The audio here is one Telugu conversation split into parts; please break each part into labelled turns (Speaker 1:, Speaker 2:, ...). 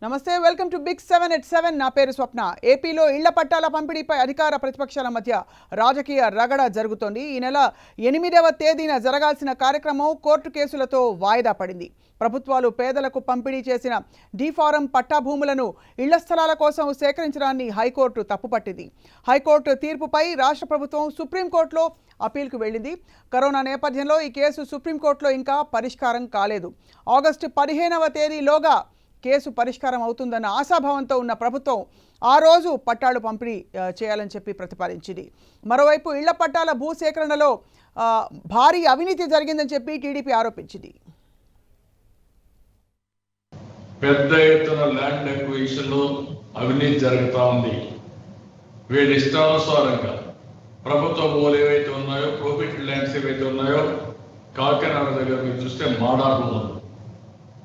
Speaker 1: నమస్తే వెల్కమ్ టు బిగ్ 7 at 7 నా పేరు స్వప్న. ఏపీలో ఇళ్ల పట్టాల పంపిణీపై అధికార ప్రతిపక్షాల మధ్య రాజకీయ రగడ జరుగుతోంది. ఈ నెల 8వ తేదీన జరగాల్సిన కార్యక్రమం కోర్టు కేసులతో వాయిదా పడింది. ప్రభుత్వాలు పేదలకు పంపిణీ చేసిన డీఫారం పట్టా భూములను ఇళ్ల స్థలాల కోసం సేకరించడాన్ని హైకోర్టు తప్పుపట్టింది. హైకోర్టు తీర్పుపై రాష్ట్ర ప్రభుత్వం సుప్రీంకోర్టులో అప్పీల్కు వెళ్ళింది. కరోనా నేపథ్యంలో ఈ కేసు సుప్రీంకోర్టులో ఇంకా పరిష్కారం కాలేదు. ఆగస్టు 15వ తేదీలోగా కేసు పరిష్కారం అవుతుందన్న ఆశాభావంతో ఉన్న ప్రభుత్వం ఆ రోజు పట్టాలు పంపిణీ చేయాలని చెప్పి ప్రతిపాదించింది. మరోవైపు ఇళ్ల పట్టాల భూసేకరణలో భారీ అవినీతి జరిగిందని చెప్పి టీడీపీ ఆరోపించింది.
Speaker 2: పెద్ద ఎత్తున ల్యాండ్ అక్విజిషన్ లో అవినీతి జరుగుతూ ఉంది. వీళ్ళ ఇష్టానుసారంగా ప్రభుత్వ భూములు ఏవైతే ఉన్నాయో, ప్రొహిబిటెడ్ ల్యాండ్స్ ఏవైతే ఉన్నాయో, కాకినాడ దగ్గర మీరు చూస్తే మాడా భూములు,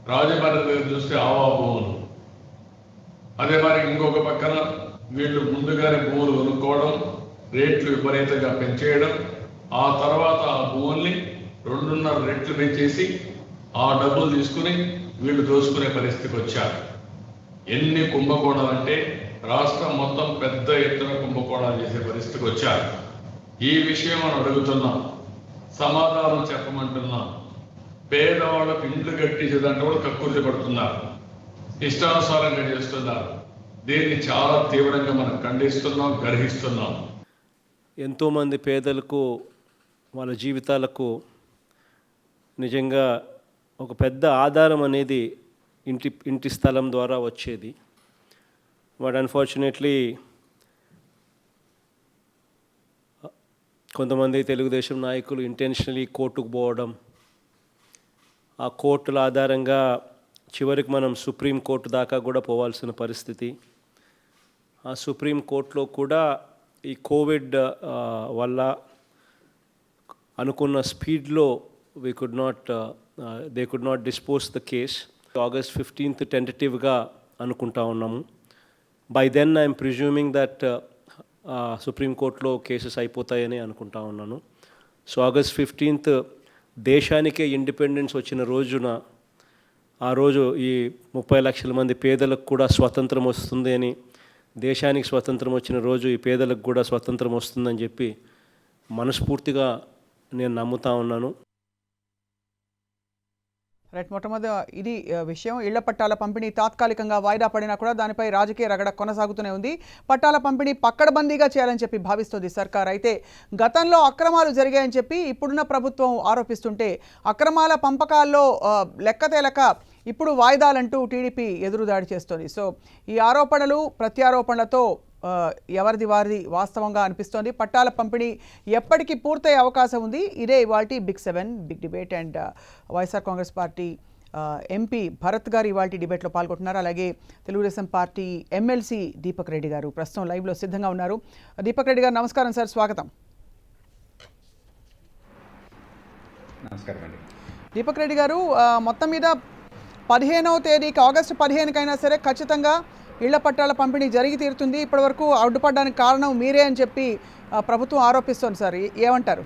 Speaker 2: రాజమండ్రి దగ్గర చూస్తే ఆవా భూములు, అదే మరి ఇంకొక పక్కన వీళ్ళు ముందుగానే భూములు కొనుక్కోవడం, రేట్లు విపరీతంగా పెంచేయడం, ఆ తర్వాత ఆ భూముల్ని 2.5 రెట్లు పెంచేసి ఆ డబ్బులు తీసుకుని వీళ్ళు దోసుకునే పరిస్థితికి వచ్చారు. ఎన్ని కుంభకోణాలు అంటే రాష్ట్రం మొత్తం పెద్ద ఎత్తున కుంభకోణాలు చేసే పరిస్థితికి వచ్చారు. ఈ విషయం మనం అడుగుతున్నాం, సమాధానం చెప్పమంటున్నాం. పేదవాళ్ళకు ఇండ్లు కట్టించేదంటే కూడా కక్కుర్తి పడుతున్నారు, ఇష్టానుసారంగా చేస్తున్నారు. దీన్ని చాలా తీవ్రంగా మనం ఖండిస్తున్నాం, గర్హిస్తున్నాం.
Speaker 3: ఎంతోమంది పేదలకు వాళ్ళ జీవితాలకు నిజంగా ఒక పెద్ద ఆధారం అనేది ఇంటి స్థలం ద్వారా వచ్చేది. బట్ అన్ఫార్చునేట్లీ కొంతమంది తెలుగుదేశం నాయకులు ఇంటెన్షనలీ కోర్టుకు పోవడం, ఆ కోర్టుల ఆధారంగా చివరికి మనం సుప్రీంకోర్టు దాకా కూడా పోవాల్సిన పరిస్థితి. ఆ సుప్రీంకోర్టులో కూడా ఈ కోవిడ్ వల్ల అనుకున్న స్పీడ్లో they could not dispose the case. August 15th టెంటటివ్గా అనుకుంటా ఉన్నాము. By then I'm presuming that సుప్రీంకోర్టులో కేసెస్ అయిపోతాయని అనుకుంటా ఉన్నాను. సో August 15th దేశానికే ఇండిపెండెన్స్ వచ్చిన రోజున, ఆ రోజు ఈ 30 లక్షల మంది పేదలకు కూడా స్వతంత్రం వస్తుంది అని, దేశానికి స్వతంత్రం వచ్చిన రోజు ఈ పేదలకు కూడా స్వతంత్రం వస్తుందని చెప్పి మనస్ఫూర్తిగా నేను నమ్ముతా ఉన్నాను.
Speaker 1: రైట్, మొట్టమొదటి ఇది విషయం. ఇళ్ల పట్టాల పంపిణీ తాత్కాలికంగా వాయిదా పడినా కూడా దానిపై రాజకీయ రగడ కొనసాగుతూనే ఉంది. పట్టాల పంపిణీ పక్కడబందీగా చేయాలని చెప్పి భావిస్తుంది సర్కార్. అయితే గతంలో అక్రమాలు జరిగాయని చెప్పి ఇప్పుడున్న ప్రభుత్వం ఆరోపిస్తుంటే, అక్రమాల పంపకాల్లో లెక్కతేలక ఇప్పుడు వాయిదాలంటూ టీడీపీ ఎదురుదాడి చేస్తోంది. సో ఈ ఆరోపణలు ప్రత్యారోపణలతో ఎవరిది వారిది వాస్తవంగా అనిపిస్తోంది. పట్టాల పంపిణీ ఎప్పటికీ పూర్తయ్యే అవకాశం ఉంది. ఇదే ఇవాల్టి big 7 big debate. And YSR Congress Party MP Bharat garu ఇవాళ డిబేట్లో పాల్గొంటున్నారు. అలాగే తెలుగుదేశం పార్టీ ఎమ్మెల్సీ దీపక్ రెడ్డి గారు ప్రస్తుతం లైవ్లో సిద్ధంగా ఉన్నారు. దీపక్ రెడ్డి గారు నమస్కారం సార్, స్వాగతం.
Speaker 4: నమస్కారం అండి.
Speaker 1: దీపక్ రెడ్డి గారు, మొత్తం మీద 15వ తేదీకి, ఆగస్టు 15కైనా సరే ఖచ్చితంగా ఇళ్ల పట్టాల పంపిణీ జరిగి తీరుతుంది. ఇప్పటివరకు అడ్డుపడడానికి కారణం మీరే అని చెప్పి ప్రభుత్వం ఆరోపిస్తోంది సార్, ఏమంటారు?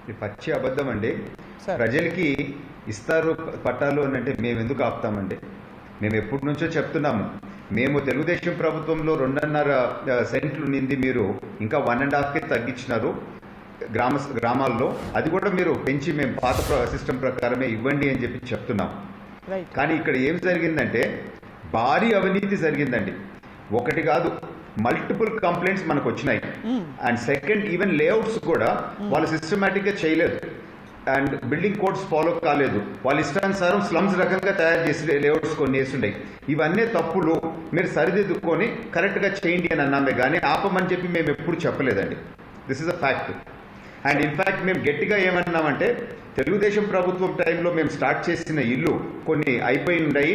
Speaker 4: ఇది పచ్చి అబద్ధం అండి. ప్రజలకి ఇస్తారు పట్టాలు అని అంటే మేము ఎందుకు ఆపుతామండి? మేము ఎప్పటి నుంచో చెప్తున్నాము. మేము తెలుగుదేశం ప్రభుత్వంలో 2.5 సెంట్లు నింది మీరు ఇంకా 1.5కి తగ్గించినారు గ్రామాల్లో. అది కూడా మీరు పెంచి మేము పాత సిస్టమ్ ప్రకారమే ఇవ్వండి అని చెప్పి చెప్తున్నాం. కానీ ఇక్కడ ఏం జరిగిందంటే భారీ అవినీతి జరిగిందండి. ఒకటి కాదు, మల్టిపుల్ కంప్లైంట్స్ మనకు వచ్చినాయి. అండ్ సెకండ్, ఈవెన్ లేఅవుట్స్ కూడా వాళ్ళు సిస్టమేటిక్గా చేయలేదు అండ్ బిల్డింగ్ కోడ్స్ ఫాలో కాలేదు. వాళ్ళ ఇష్టానుసారం స్లమ్స్ రకంగా తయారు చేసి లేఅవుట్స్ కొన్ని వేసుండయి. ఇవన్నీ తప్పులు, మీరు సరిదిద్దుకొని కరెక్ట్గా చేయండి అని అన్నామే కానీ ఆపమని చెప్పి మేము ఎప్పుడు చెప్పలేదండి. This is a fact. And in fact మేము గట్టిగా ఏమన్నామంటే, తెలుగుదేశం ప్రభుత్వం టైంలో మేము స్టార్ట్ చేసిన ఇల్లు కొన్ని అయిపోయి ఉన్నాయి.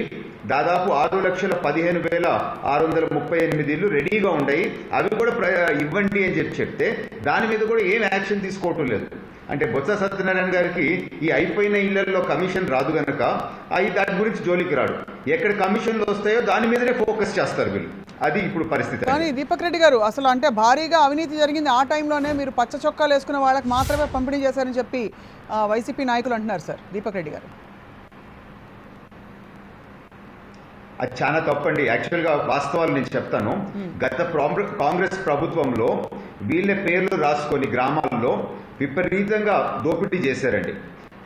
Speaker 4: దాదాపు 6,15,638 ఇల్లు రెడీగా ఉన్నాయి. అవి కూడా ఇవ్వండి అని చెప్తే దాని మీద కూడా ఏం యాక్షన్ తీసుకోవటం లేదు. అంటే బొత్స సత్యనారాయణ గారికి ఈ అయిపోయిన ఇళ్లలో కమిషన్ రాదు కనుక దాని గురించి జోలికి రాడు. ఎక్కడ కమిషన్లు వస్తాయో దాని మీదనే ఫోకస్ చేస్తారు వీళ్ళు. అది ఇప్పుడు పరిస్థితి.
Speaker 1: కానీ దీపక్ రెడ్డి గారు, అసలు అంటే భారీగా అవినీతి జరిగింది ఆ టైంలోనే మీరు పచ్చ చొక్కాలు వేసుకున్న వాళ్ళకి మాత్రమే పంపిణీ చేశారని చెప్పి వైసీపీ నాయకులు అంటున్నారు సార్. దీపక్ రెడ్డి గారు,
Speaker 4: అది చాలా తప్పండి. యాక్చువల్గా వాస్తవాలు నేను చెప్తాను. గత కాంగ్రెస్ ప్రభుత్వంలో వీళ్ళ పేర్లు రాసుకొని గ్రామాల్లో విపరీతంగా దోపిడీ చేశారండి.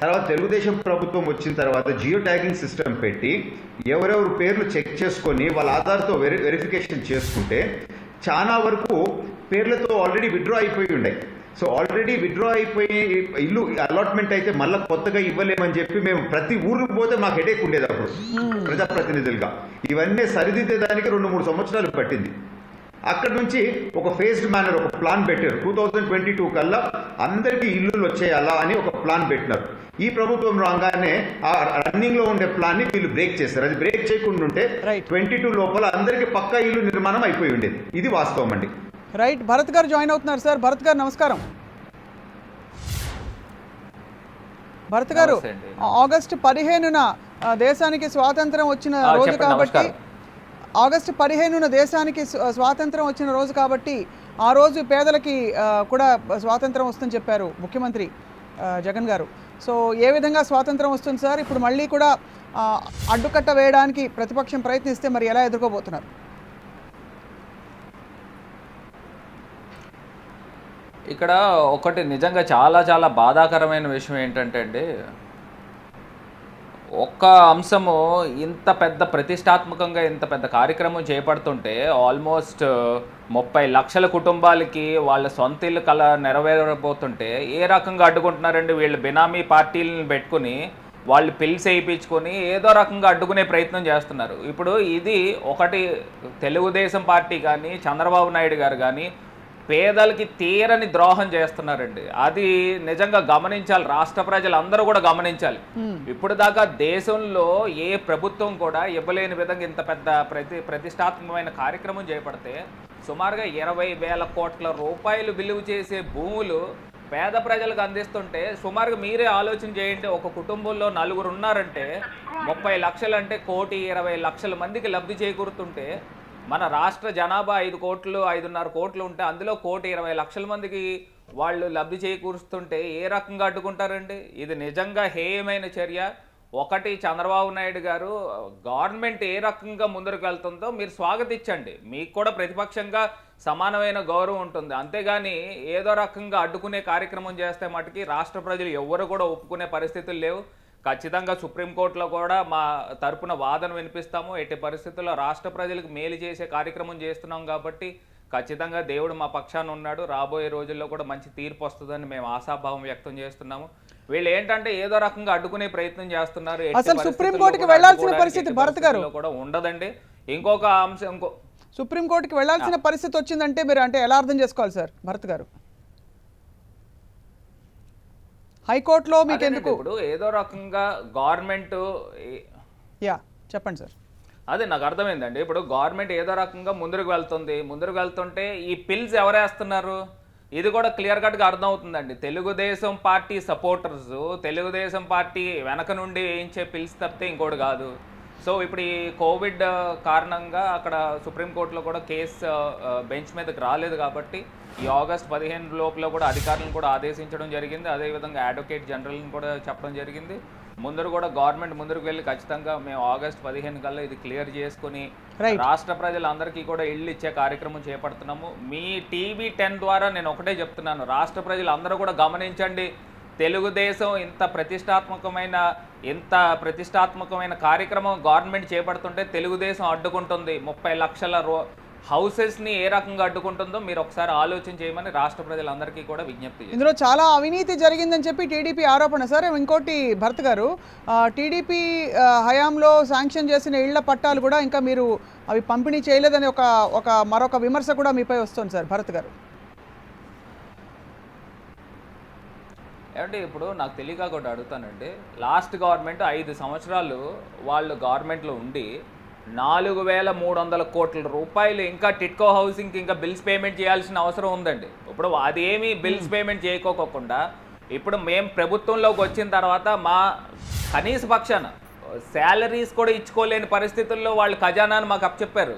Speaker 4: తర్వాత తెలుగుదేశం ప్రభుత్వం వచ్చిన తర్వాత జియో ట్యాగింగ్ సిస్టమ్ పెట్టి ఎవరెవరు పేర్లు చెక్ చేసుకొని వాళ్ళ ఆధార్తో వెరిఫికేషన్ చేసుకుంటే చాలా వరకు పేర్లతో ఆల్రెడీ విత్డ్రా అయిపోయి ఉండే. సో ఆల్రెడీ విత్డ్రా అయిపోయి ఇల్లు అలాట్మెంట్ అయితే మళ్ళీ కొత్తగా ఇవ్వలేమని చెప్పి మేము ప్రతి ఊరికి పోతే మాకు హెడేక్ ఉండేది అప్పుడు ప్రజాప్రతినిధులుగా. ఇవన్నీ సరిదిద్దేదానికి 2-3 సంవత్సరాలు పట్టింది. అక్కడ నుంచి ఒక ఫేజ్డ్ మేనర్ ఒక ప్లాన్ పెట్టారు. 2022 కల్లా అందరికీ ఇల్లులు వచ్చేయాలా అని ఒక ప్లాన్ పెట్టినారు. ఈ ప్రభుత్వం రాగానే ఆ రన్నింగ్ లో ఉండే ప్లాన్ ని వీళ్ళు బ్రేక్ చేశారు. అది బ్రేక్ చేయకుండా ఉంటే 22 లోపల అందరికీ పక్కా ఇల్లు నిర్మాణం అయిపోయి ఉండేది. ఇది వాస్తవం అండి.
Speaker 1: రైట్, భరత్ గారు జాయిన్ అవుతున్నారు సార్. భరత్ గారు నమస్కారం. భరత్ గారు, ఆగస్టు 15న దేశానికి స్వాతంత్రం వచ్చిన రోజు కాబట్టి ఆగస్టు 15న దేశానికి స్వాతంత్రం వచ్చిన రోజు కాబట్టి ఆ రోజు పేదలకి కూడా స్వాతంత్రం వస్తుందని చెప్పారు ముఖ్యమంత్రి జగన్ గారు. సో ఏ విధంగా స్వాతంత్రం వస్తుంది సార్? ఇప్పుడు మళ్ళీ కూడా అడ్డుకట్ట వేయడానికి ప్రతిపక్షం ప్రయత్నిస్తే మరి ఎలా ఎదుర్కోబోతున్నారు?
Speaker 5: ఇక్కడ ఒకటి నిజంగా చాలా చాలా బాధాకరమైన విషయం ఏంటంటే అండి, ఒక్క అంశము ఇంత పెద్ద ప్రతిష్టాత్మకంగా ఇంత పెద్ద కార్యక్రమం చేపడుతుంటే ఆల్మోస్ట్ 30 లక్షల కుటుంబాలకి వాళ్ళ సొంత ఇల్లు కళ నెరవేరబోతుంటే ఏ రకంగా అడ్డుకుంటున్నారండి? వీళ్ళు బినామీ పార్టీలను పెట్టుకుని వాళ్ళు పిల్స్ వేయించుకొని ఏదో రకంగా అడ్డుకునే ప్రయత్నం చేస్తున్నారు. ఇప్పుడు ఇది ఒకటి తెలుగుదేశం పార్టీ కానీ చంద్రబాబు నాయుడు గారు కానీ పేదలకి తీరని ద్రోహం చేస్తున్నారండి. అది నిజంగా గమనించాలి, రాష్ట్ర ప్రజలందరూ కూడా గమనించాలి. ఇప్పుడు దాకా దేశంలో ఏ ప్రభుత్వం కూడా ఇవ్వలేని విధంగా ఇంత పెద్ద ప్రతిష్టాత్మకమైన కార్యక్రమం చేపడితే సుమారుగా 20,000 కోట్ల రూపాయలు విలువ చేసే భూములు పేద ప్రజలకు అందిస్తుంటే సుమారుగా మీరే ఆలోచన చేయండి. ఒక కుటుంబంలో 4 ఉన్నారంటే 30 లక్షలు అంటే 1,20,00,000 మందికి లబ్ధి చేకూరుతుంటే మన రాష్ట్ర జనాభా 5 కోట్లు 5.5 కోట్లు ఉంటే అందులో 1,20,00,000 మందికి వాళ్ళు లబ్ధి చేకూరుస్తుంటే ఏ రకంగా అడ్డుకుంటారండి? ఇది నిజంగా హేయమైన చర్య. ఒకటి చంద్రబాబు నాయుడు గారు గవర్నమెంట్ ఏ రకంగా ముందుకు వెళ్తుందో మీరు స్వాగతించండి, మీకు కూడా ప్రతిపక్షంగా సమానమైన గౌరవం ఉంటుంది. అంతేగాని ఏదో రకంగా అడ్డుకునే కార్యక్రమం చేస్తే మటుకి రాష్ట్ర ప్రజలు ఎవరు కూడా ఒప్పుకునే పరిస్థితులు లేవు. ఖచ్చితంగా సుప్రీంకోర్టులో కూడా మా తరపున వాదన వినిపిస్తాము. ఎట్టి పరిస్థితుల్లో రాష్ట్ర ప్రజలకు మేలు చేసే కార్యక్రమం చేస్తున్నాం కాబట్టి ఖచ్చితంగా దేవుడు మా పక్షాన ఉన్నాడు. రాబోయే రోజుల్లో కూడా మంచి తీర్పు వస్తుందని మేము ఆశాభావం వ్యక్తం చేస్తున్నాము. వీళ్ళు ఏంటంటే ఏదో రకంగా అడ్డుకునే ప్రయత్నం చేస్తున్నారు.
Speaker 1: అసలు సుప్రీంకోర్టుకి వెళ్లాల్సిన పరిస్థితి భరత్ గారు
Speaker 5: కూడా ఉండదండి. ఇంకొక అంశం,
Speaker 1: సుప్రీంకోర్టుకి వెళ్లాల్సిన పరిస్థితి వచ్చిందంటే మీరు అంటే ఎలా అర్థం చేసుకోవాలి సార్ భరత్ గారు? హైకోర్టులో మీకు ఎందుకు?
Speaker 5: ఇప్పుడు ఏదో రకంగా గవర్నమెంట్
Speaker 1: చెప్పండి సార్.
Speaker 5: అదే నాకు అర్థమైందండి. ఇప్పుడు గవర్నమెంట్ ఏదో రకంగా ముందుకు వెళ్తుంటే ఈ పిల్స్ ఎవరేస్తున్నారు ఇది కూడా క్లియర్ కట్గా అర్థమవుతుందండి. Telugu Desam party supporters Telugu Desam party వెనక నుండి వేయించే పిల్స్ తప్పితే ఇంకోటి కాదు. సో ఇప్పుడు ఈ కోవిడ్ కారణంగా అక్కడ సుప్రీంకోర్టులో కూడా కేసు బెంచ్ మీదకి రాలేదు కాబట్టి ఈ ఆగస్ట్ 15 లోపల కూడా అధికారులను కూడా ఆదేశించడం జరిగింది. అదేవిధంగా అడ్వకేట్ జనరల్ని కూడా చెప్పడం జరిగింది. కూడా గవర్నమెంట్ ముందుకు వెళ్ళి ఖచ్చితంగా మేము ఆగస్ట్ 15 కల్లా ఇది క్లియర్ చేసుకుని రాష్ట్ర ప్రజలందరికీ కూడా ఇళ్ళు ఇచ్చే కార్యక్రమం చేపడుతున్నాము. మీ టీవీ 10 ద్వారా నేను ఒకటే చెప్తున్నాను, రాష్ట్ర ప్రజలు అందరూ కూడా గమనించండి. తెలుగుదేశం ఇంత ప్రతిష్టాత్మకమైన కార్యక్రమం గవర్నమెంట్ చేపడుతుంటే తెలుగుదేశం అడ్డుకుంటుంది. 30 లక్షల హౌసెస్ని ఏ రకంగా అడ్డుకుంటుందో మీరు ఒకసారి ఆలోచన చేయమని రాష్ట్ర ప్రజలందరికీ కూడా విజ్ఞప్తి చేస్తారు.
Speaker 1: ఇందులో చాలా అవినీతి జరిగిందని చెప్పి టీడీపీ ఆరోపణ సార్. ఇంకోటి భరత్ గారు, టీడీపీ హయాంలో శాంక్షన్ చేసిన ఇళ్ల పట్టాలు కూడా ఇంకా మీరు అవి పంపిణీ చేయలేదని మరొక విమర్శ కూడా మీపై వస్తుంది సార్ భరత్ గారు.
Speaker 5: ఏమంటే ఇప్పుడు నాకు తెలియక కూడా అడుగుతానండి, లాస్ట్ గవర్నమెంట్ 5 సంవత్సరాలు వాళ్ళు గవర్నమెంట్లో ఉండి 4,300 కోట్ల రూపాయలు ఇంకా టిట్కో హౌసింగ్కి ఇంకా బిల్స్ పేమెంట్ చేయాల్సిన అవసరం ఉందండి. ఇప్పుడు అదేమీ బిల్స్ పేమెంట్ చేయకోకుండా ఇప్పుడు మేము ప్రభుత్వంలోకి వచ్చిన తర్వాత మా కనీస పక్షాన శాలరీస్ కూడా ఇచ్చుకోలేని పరిస్థితుల్లో వాళ్ళు ఖజానాను మాకు అప్పచెప్పారు.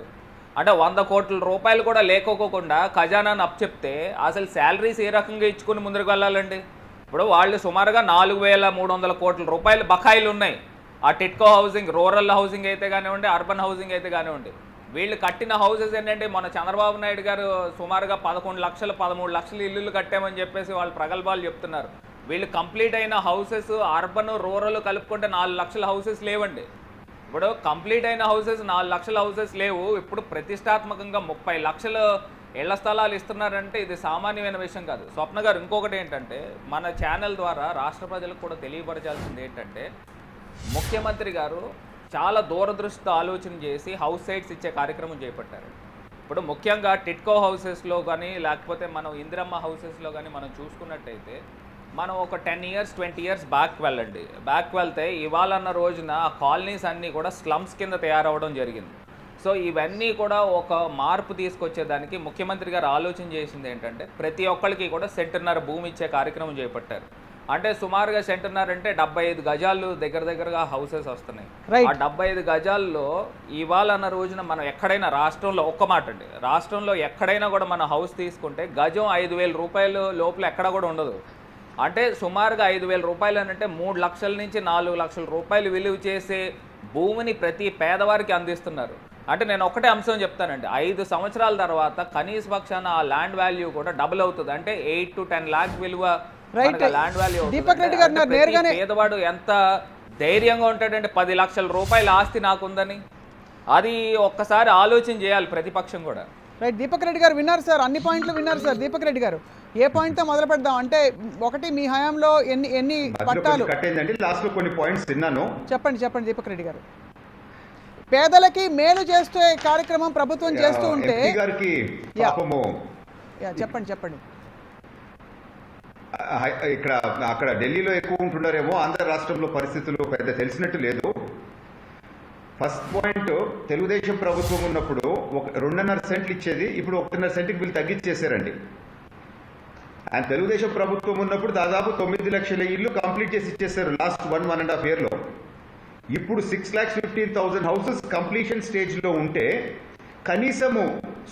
Speaker 5: అంటే 100 కోట్ల రూపాయలు కూడా లేకోకుండా ఖజానాను అప్పచెప్తే అసలు శాలరీస్ ఏ రకంగా ఇచ్చుకుని ముందుకు వెళ్ళాలండి? ఇప్పుడు వాళ్ళు సుమారుగా 4,300 కోట్ల రూపాయలు బకాయిలు ఉన్నాయి. ఆ టిట్కో హౌసింగ్, రూరల్ హౌసింగ్ అయితే కానివ్వండి, అర్బన్ హౌసింగ్ అయితే కానివ్వండి, వీళ్ళు కట్టిన హౌసెస్ ఏంటంటే మన చంద్రబాబు నాయుడు గారు సుమారుగా 11 లక్షలు 13 లక్షలు ఇల్లులు కట్టామని చెప్పేసి వాళ్ళు ప్రగల్భాలు చెప్తున్నారు. వీళ్ళు కంప్లీట్ అయిన హౌసెస్ అర్బన్ రూరల్ కలుపుకుంటే 4 లక్షల హౌసెస్ లేవండి. ఇప్పుడు కంప్లీట్ అయిన హౌసెస్ 4 లక్షల హౌసెస్ లేవు. ఇప్పుడు ప్రతిష్టాత్మకంగా 30 లక్షల ఇళ్ల స్థలాలు ఇస్తున్నారంటే ఇది సామాన్యమైన విషయం కాదు. స్వప్న గారు, ఇంకొకటి ఏంటంటే మన ఛానల్ ద్వారా రాష్ట్ర ప్రజలకు కూడా తెలియపరచాల్సింది ఏంటంటే, ముఖ్యమంత్రి గారు చాలా దూరదృష్టితో ఆలోచన చేసి హౌస్ సైట్స్ ఇచ్చే కార్యక్రమం చేపట్టారు. ఇప్పుడు ముఖ్యంగా టిట్కో హౌసెస్లో కానీ లేకపోతే మనం ఇందిరమ్మ హౌసెస్లో కానీ మనం చూసుకున్నట్టయితే మనం ఒక 10 ఇయర్స్ 20 ఇయర్స్ బ్యాక్ వెళ్తే ఇవాళన్న రోజున ఆ కాలనీస్ అన్నీ కూడా స్లమ్స్ కింద తయారవడం జరిగింది. సో ఇవన్నీ కూడా ఒక మార్పు తీసుకొచ్చేదానికి ముఖ్యమంత్రి గారు ఆలోచన చేసింది ఏంటంటే, ప్రతి ఒక్కరికి కూడా సెంటున్నర భూమి ఇచ్చే కార్యక్రమం చేపట్టారు. అంటే సుమారుగా సెంటున్నర అంటే 75 గజాలు దగ్గరగా హౌసెస్ వస్తున్నాయి. ఆ 75 గజాల్లో ఇవాళ అన్న రోజున మనం ఎక్కడైనా రాష్ట్రంలో, ఒక్క మాట అండి, రాష్ట్రంలో ఎక్కడైనా కూడా మన హౌస్ తీసుకుంటే గజం 5,000 రూపాయలు లోపల ఎక్కడ కూడా ఉండదు. అంటే సుమారుగా 5,000 రూపాయలు అంటే 3 లక్షల నుంచి 4 లక్షల రూపాయలు విలువ చేసే భూమిని ప్రతి పేదవారికి అందిస్తున్నారు. అంటే నేను ఒకటే అంశం చెప్తానండి, 5 సంవత్సరాల తర్వాత కనీస పక్షాన ఆ ల్యాండ్ వాల్యూ కూడా డబుల్ అవుతుంది. అంటే 8 to 10 లాక్ విలువ ల్యాండ్ వాల్యూ. పేదవాడు ఎంత ధైర్యంగా ఉంటాడంటే 10 లక్షల రూపాయల ఆస్తి నాకుందని, అది ఒక్కసారి ఆలోచన చేయాలి ప్రతిపక్షం కూడా.
Speaker 1: రైట్, దీపక్ రెడ్డి గారు విన్నారు సార్, అన్ని పాయింట్లు విన్నారు సార్. దీపక్ రెడ్డి గారు, ఏ పాయింట్తో మొదలు పెడదాం? అంటే ఒకటి, మీ హయాంలో ఎన్ని పట్టాలు
Speaker 4: లాస్ట్ లో కొన్ని పాయింట్స్ విన్నాను,
Speaker 1: చెప్పండి దీపక్ రెడ్డి గారు. పేదలకి మేలు చేసే కార్యక్రమం ప్రభుత్వం చేస్తూ ఉంటే చెప్పండి.
Speaker 4: ఇక్కడ అక్కడ ఢిల్లీలో ఎక్కువ ఉంటున్నారేమో, ఆంధ్ర రాష్ట్రంలో పరిస్థితులు పెద్ద తెలిసినట్టు లేదు. ఫస్ట్ పాయింట్, తెలుగుదేశం ప్రభుత్వం ఉన్నప్పుడు 2.5 సెంట్లు ఇచ్చేది ఇప్పుడు 1.5 సెంట్కి వీళ్ళు తగ్గించేశారండి. అండ్ తెలుగుదేశం ప్రభుత్వం ఉన్నప్పుడు దాదాపు 9 లక్షల ఇల్లు కంప్లీట్ చేసి ఇచ్చేసారు లాస్ట్ 1.5 ఇయర్లో. ఇప్పుడు 6,15,000 హౌసెస్ కంప్లీషన్ స్టేజ్లో ఉంటే కనీసము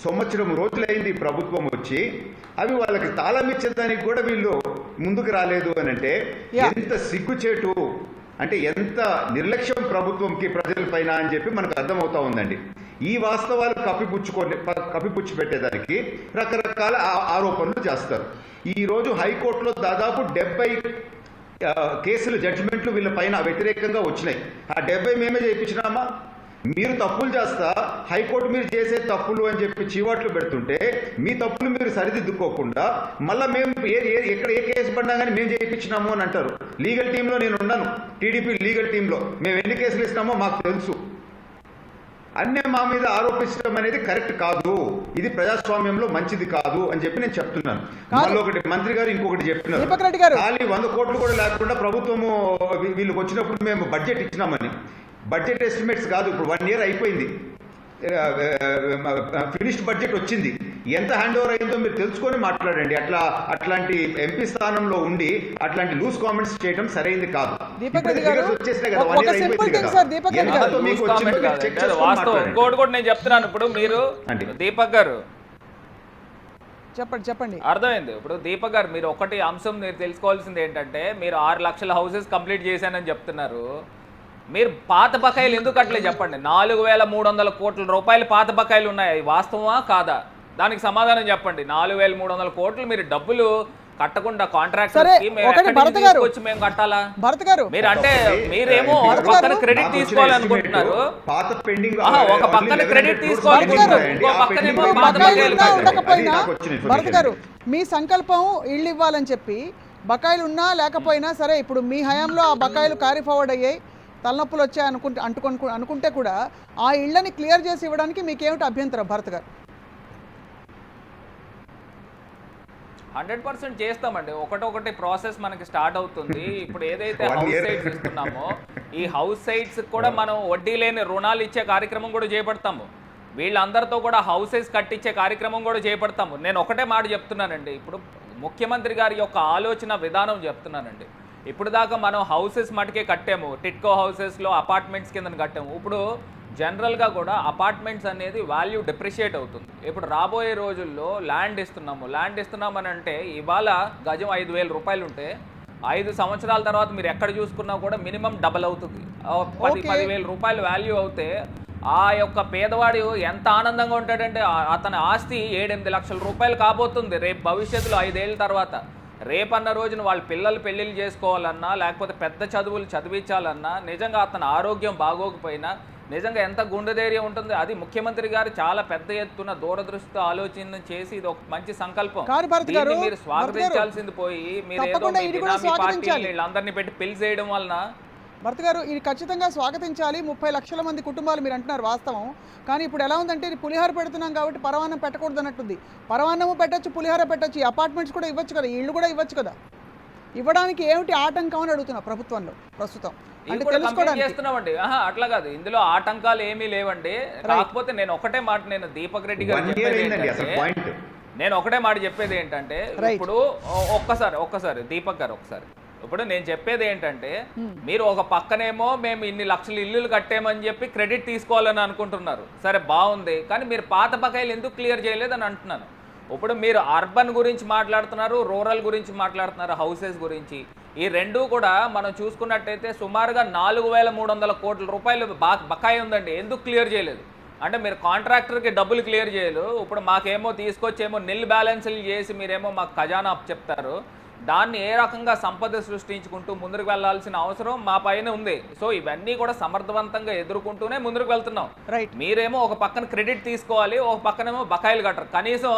Speaker 4: సంవత్సరం రోజులైంది ప్రభుత్వం వచ్చి, అవి వాళ్ళకి తాళం ఇచ్చేదానికి కూడా వీళ్ళు ముందుకు రాలేదు అని అంటే ఎంత సిగ్గుచేటు, అంటే ఎంత నిర్లక్ష్యం ప్రభుత్వంకి ప్రజల పైన అని చెప్పి మనకు అర్థమవుతా ఉందండి. ఈ వాస్తవాలు కప్పిపుచ్చి పెట్టేదానికి రకరకాల ఆరోపణలు చేస్తారు. ఈరోజు హైకోర్టులో దాదాపు 70 కేసులు, జడ్జిమెంట్లు వీళ్ళ పైన వ్యతిరేకంగా వచ్చినాయి. ఆ 70 మేమే చేయించినామా? మీరు తప్పులు చేస్తా హైకోర్టు మీరు చేసే తప్పులు అని చెప్పి చీవాట్లు పెడుతుంటే, మీ తప్పులు మీరు సరిదిద్దుకోకుండా మళ్ళీ మేము ఎక్కడ ఏ కేసు పడినా కానీ మేము చేయించినాము అని అంటారు. లీగల్ టీంలో నేను ఉన్నాను, టీడీపీ లీగల్ టీంలో. మేము ఎన్ని కేసులు ఇస్తామో మాకు తెలుసు. అన్నీ మా మీద ఆరోపించడం అనేది కరెక్ట్ కాదు, ఇది ప్రజాస్వామ్యంలో మంచిది కాదు అని చెప్పి నేను చెప్తున్నాను. మళ్ళీ ఒకటి, మంత్రి గారు ఇంకొకటి చెప్పినారు, ఖాళీ 100 కోట్లు కూడా లేకుండా ప్రభుత్వము వీళ్ళకి వచ్చినప్పుడు మేము బడ్జెట్ ఇచ్చినామని. బడ్జెట్ ఎస్టిమేట్స్ కాదు, ఇప్పుడు 1 ఇయర్ అయిపోయింది, ఫినిష్డ్ బడ్జెట్ వచ్చింది. ఎంత హ్యాండ్ ఓవర్ అయిందో మీరు తెలుసుకొని మాట్లాడండి. అట్లాంటి ఎంపీ స్థానంలో ఉండి అట్లాంటి లూజ్ కామెంట్స్ చేయడం సరైంది కాదు.
Speaker 5: ఇంకోటి కూడా నేను చెప్తున్నాను. ఇప్పుడు మీరు దీపక్ గారు
Speaker 1: చెప్పండి,
Speaker 5: అర్థమైంది. ఇప్పుడు దీపక్ గారు, మీరు ఒకటి అంశం మీరు తెలుసుకోవాల్సింది ఏంటంటే, మీరు 6 లక్షల హౌసెస్ కంప్లీట్ చేశానని చెప్తున్నారు. మీరు పాత బకాయిలు ఎందుకు కట్టలే చెప్పండి. 4,300 కోట్ల రూపాయలు పాత బకాయిలు ఉన్నాయి, వాస్తవమా కాదా? దానికి సమాధానం చెప్పండి. 4,300 కోట్లు మీరు డబ్బులు కట్టకుండా కాంట్రాక్టర్స్ కి మేము కట్టాలా?
Speaker 1: భరత్ గారు,
Speaker 5: మీరు అంటే మీరేమో ఒక పక్కన క్రెడిట్ తీసుకోవాలనుకుంటున్నారు, ఒక పక్కన క్రెడిట్ తీసుకోవాలనుకుంటున్నారు, ఇంకో పక్కనేమో పాత బకాయిలు.
Speaker 1: భరత్ గారు, మీ సంకల్పం ఇళ్ళు ఇవ్వాలని చెప్పి, బకాయిలు ఉన్నా లేకపోయినా సరే ఇప్పుడు మీ హయాంలో ఆ బకాయిలు క్యారీ ఫార్వర్డ్ అయ్యాయి, తలనొప్పులు వచ్చాయి అనుకుంటే కూడా ఆ ఇళ్ళని క్లియర్ చేసి ఇవ్వడానికి మీకేమిటి అభ్యంతరం భరత్ గారు?
Speaker 5: 100% చేస్తామండి. ఒకటి ప్రాసెస్ మనకి స్టార్ట్ అవుతుంది. ఇప్పుడు ఏదైతే హౌస్ సైట్స్ ఇస్తున్నామో, ఈ హౌస్ సైట్స్ కూడా మనం వడ్డీ లేని రుణాలు ఇచ్చే కార్యక్రమం కూడా చేపడతాము. వీళ్ళందరితో కూడా హౌసెస్ కట్టించే కార్యక్రమం కూడా చేపడతాము. నేను ఒకటే మాట చెప్తున్నానండి, ఇప్పుడు ముఖ్యమంత్రి గారి యొక్క ఆలోచన విధానం చెప్తున్నానండి. ఇప్పుడు దాకా మనం హౌసెస్ మటుకే కట్టాము, టిట్కో హౌసెస్లో అపార్ట్మెంట్స్ కింద కట్టాము. ఇప్పుడు జనరల్గా కూడా అపార్ట్మెంట్స్ అనేది వాల్యూ డిప్రిషియేట్ అవుతుంది. ఇప్పుడు రాబోయే రోజుల్లో ల్యాండ్ ఇస్తున్నామని అంటే, ఇవాళ గజం 5,000 రూపాయలు ఉంటే 5 సంవత్సరాల తర్వాత మీరు ఎక్కడ చూసుకున్నా కూడా మినిమం డబల్ అవుతుంది. 10,000 రూపాయలు వాల్యూ అవుతే ఆ యొక్క పేదవాడు ఎంత ఆనందంగా ఉంటాడంటే అతని ఆస్తి 7-8 లక్షల రూపాయలు కాబోతుంది రేపు భవిష్యత్తులో 5 ఏళ్ళ తర్వాత. రేపన్న రోజున వాళ్ళ పిల్లలు పెళ్ళిళ్ళు చేసుకోవాలన్నా లేకపోతే పెద్ద చదువులు చదివించాలన్నా నిజంగా అతని ఆరోగ్యం బాగోకపోయినా నిజంగా ఎంత గుండె ధైర్యం ఉంటుంది. అది ముఖ్యమంత్రి గారు చాలా పెద్ద ఎత్తున దూరదృష్టితో ఆలోచన చేసి ఇది ఒక మంచి సంకల్పం. దీన్ని మీరు స్వాగతించాల్సింది పోయి మీరు ఏదో మీ బినామీ పార్టీ వీళ్ళందరినీ పెట్టి పిలిచేయడం వలన.
Speaker 1: భర్త గారు ఇది ఖచ్చితంగా స్వాగతించాలి. 30 లక్షల మంది కుటుంబాలు మీరు అంటున్నారు వాస్తవం. కానీ ఇప్పుడు ఎలా ఉందంటే ఇది పులిహోర పెడుతున్నాం కాబట్టి పరవాన్నం పెట్టకూడదు అన్నట్టుంది. పరవాన్నము పెట్టచ్చు, పులిహోర పెట్టచ్చు, ఈ అపార్ట్మెంట్స్ కూడా ఇవ్వచ్చు కదా, ఇళ్ళు కూడా ఇవ్వచ్చు కదా. ఇవ్వడానికి ఏమిటి ఆటంకం అని అడుగుతున్నా ప్రభుత్వంలో ప్రస్తుతం అంటే తెలుసుకోవడానికి
Speaker 5: చేస్తున్నామండి. అట్లా కాదు, ఇందులో ఆటంకాలు ఏమీ లేవండి. కాకపోతే నేను ఒకటే మాట నేను దీపక్ రెడ్డి గారు చెప్పేది ఏంటంటే ఇప్పుడు ఒక్కసారి దీపక్ గారు ఇప్పుడు నేను చెప్పేది ఏంటంటే మీరు ఒక పక్కనేమో మేము ఇన్ని లక్షల ఇల్లులు కట్టామని చెప్పి క్రెడిట్ తీసుకోవాలని అనుకుంటున్నారు. సరే బాగుంది, కానీ మీరు పాత బకాయిలు ఎందుకు క్లియర్ చేయలేదని అంటున్నాను. ఇప్పుడు మీరు అర్బన్ గురించి మాట్లాడుతున్నారు, రూరల్ గురించి మాట్లాడుతున్నారు, హౌసెస్ గురించి. ఈ రెండూ కూడా మనం చూసుకున్నట్టయితే సుమారుగా 4,300 కోట్ల రూపాయలు బకాయి ఉందండి. ఎందుకు క్లియర్ చేయలేదు అంటే మీరు కాంట్రాక్టర్కి డబ్బులు క్లియర్ చేయలేదు. ఇప్పుడు మాకేమో తీసుకొచ్చేమో నిల్ బ్యాలెన్స్లు చేసి మీరేమో మాకు ఖజానా చెప్తారు. దాన్ని ఏ రకంగా సంపద సృష్టించుకుంటూ ముందుకు వెళ్లాల్సిన అవసరం మా పైన ఉంది. సో ఇవన్నీ కూడా సమర్థవంతంగా ఎదుర్కొంటూనే ముందుకు వెళ్తున్నాం. మీరేమో ఒక పక్కన క్రెడిట్ తీసుకోవాలి, ఒక పక్కనేమో బకాయిలు కట్టరు. కనీసం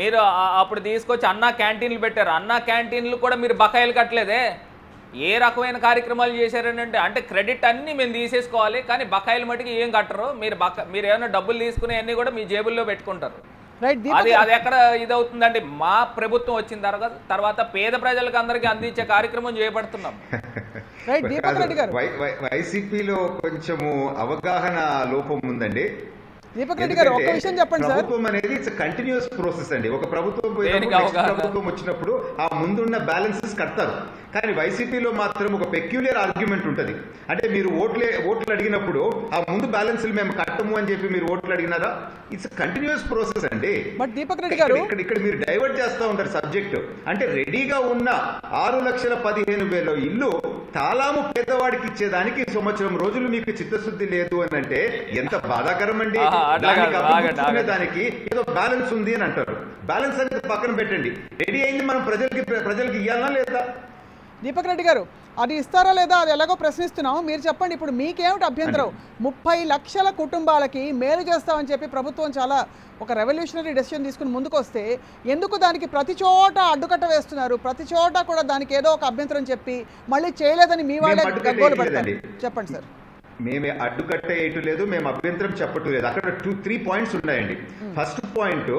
Speaker 5: మీరు అప్పుడు తీసుకొచ్చి అన్నా క్యాంటీన్లు పెట్టారు, అన్నా క్యాంటీన్లు కూడా మీరు బకాయిలు కట్టలేదే. ఏ రకమైన కార్యక్రమాలు చేశారనంటే అంటే క్రెడిట్ అన్నీ మేము తీసేసుకోవాలి, కానీ బకాయిలు మటుకు ఏం కట్టరు. మీరు ఏమైనా డబ్బులు తీసుకునే అన్నీ కూడా మీ జేబుల్లో పెట్టుకుంటారు. అది ఎక్కడ ఇదవుతుందండి. మా ప్రభుత్వం వచ్చిన తర్వాత పేద ప్రజలకు అందరికీ అందించే కార్యక్రమం చేపడుతున్నాం.
Speaker 4: వైసీపీలో కొంచెము అవగాహన లోపం ఉందండి.
Speaker 1: దీపక్ రెడ్డి గారు ఒక విషయం చెప్పండి సార్.
Speaker 4: ప్రభుత్వం అనేది ఇట్స్ కంటిన్యూస్ ప్రాసెస్ అండి. ఒక ప్రభుత్వం ప్రభుత్వం వచ్చినప్పుడు ఆ ముందున్న బ్యాలెన్సెస్ కడతారు. కానీ వైసీపీలో మాత్రం ఒక పెక్యులర్ ఆర్గ్యుమెంట్ ఉంటుంది. అంటే మీరు ఓట్లు అడిగినప్పుడు ఆ ముందు బ్యాలెన్స్లు మేము కట్టము అని చెప్పి మీరు ఓట్లు అడిగినారా? ఇట్స్ కంటిన్యూస్ ప్రాసెస్ అండి.
Speaker 1: బట్ దీపక్ రెడ్డి గారు
Speaker 4: ఇక్కడ మీరు డైవర్ట్ చేస్తూ ఉంటారు సబ్జెక్ట్. అంటే రెడీగా ఉన్న 6,15,000 ఇల్లు తాళాము పేదవాడికి ఇచ్చేదానికి సంవత్సరం రోజులు మీకు చిత్తశుద్ధి లేదు అని అంటే ఎంత బాధాకరం అండి. దానికి ఏదో బ్యాలెన్స్ ఉంది అని అంటారు. బ్యాలెన్స్ అనేది పక్కన పెట్టండి. రెడీ అయింది మనం ప్రజలకి ఇవ్వాలనా లేదా?
Speaker 1: దీపక్ రెడ్డి గారు అది ఇస్తారా లేదా అది ఎలాగో ప్రశ్నిస్తున్నాం. మీరు చెప్పండి, ఇప్పుడు మీకేమిటి అభ్యంతరం? 30 లక్షల కుటుంబాలకి మేలు చేస్తామని చెప్పి ప్రభుత్వం చాలా ఒక రెవల్యూషనరీ డెసిషన్ తీసుకుని ముందుకు వస్తే ఎందుకు దానికి ప్రతి చోట అడ్డుకట్ట వేస్తున్నారు? ప్రతి చోట కూడా దానికి ఏదో ఒక అభ్యంతరం చెప్పి మళ్ళీ చేయలేదని మీ వాళ్ళే గగ్గోలు పెడతారు. చెప్పండి సార్.
Speaker 4: మేమే అడ్డుకట్టేయటం లేదు, మేము అభ్యంతరం చెప్పటం లేదు. అక్కడ 2-3 పాయింట్స్ ఉన్నాయండి. ఫస్ట్ పాయింట్,